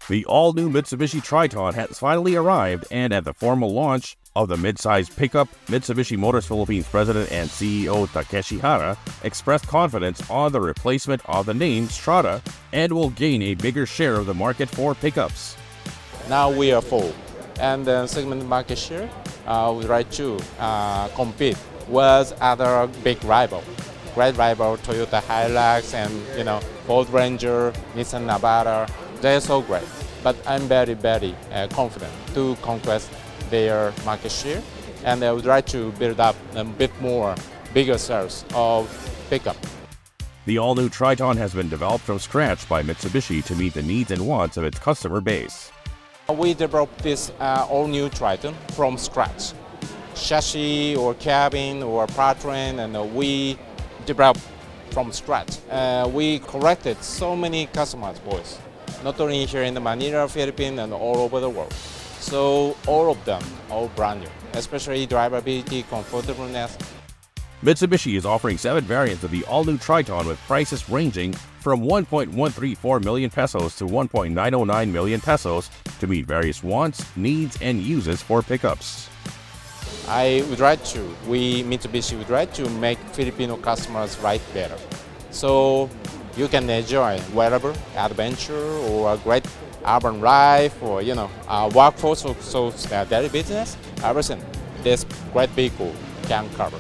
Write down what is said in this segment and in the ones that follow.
The all-new Mitsubishi Triton has finally arrived, and at the formal launch of the mid-size pickup, Mitsubishi Motors Philippines President and CEO Takeshi Hara expressed confidence on the replacement of the name Strada and will gain a bigger share of the market for pickups. Now we are full, and the segment market share we try to compete with other big rival. Great rival, Toyota Hilux and Ford Ranger, Nissan Navara. They're so great, but I'm very confident to conquest their market share, and I would try to build up a bit more bigger sales of pickup. The all-new Triton has been developed from scratch by Mitsubishi to meet the needs and wants of its customer base. We developed this all-new Triton from scratch. Chassis or cabin or powertrain, and we developed from scratch. We corrected so many customers' voice, not only here in the Manila, Philippines, and all over the world. So all of them, all brand new, especially drivability, comfortableness. Mitsubishi is offering 7 variants of the all-new Triton with prices ranging from 1.134 million pesos to 1.909 million pesos to meet various wants, needs, and uses for pickups. Mitsubishi would like to make Filipino customers ride better. So you can enjoy wherever, adventure or a great urban life or workforce, so daily business, everything this great vehicle can cover.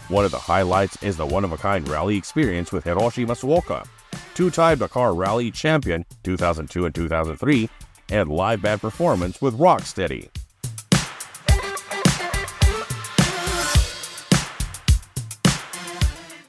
One of the highlights is the one-of-a-kind rally experience with Hiroshi Masuoka, 2-time Dakar Rally champion 2002 and 2003, and live band performance with Rocksteady.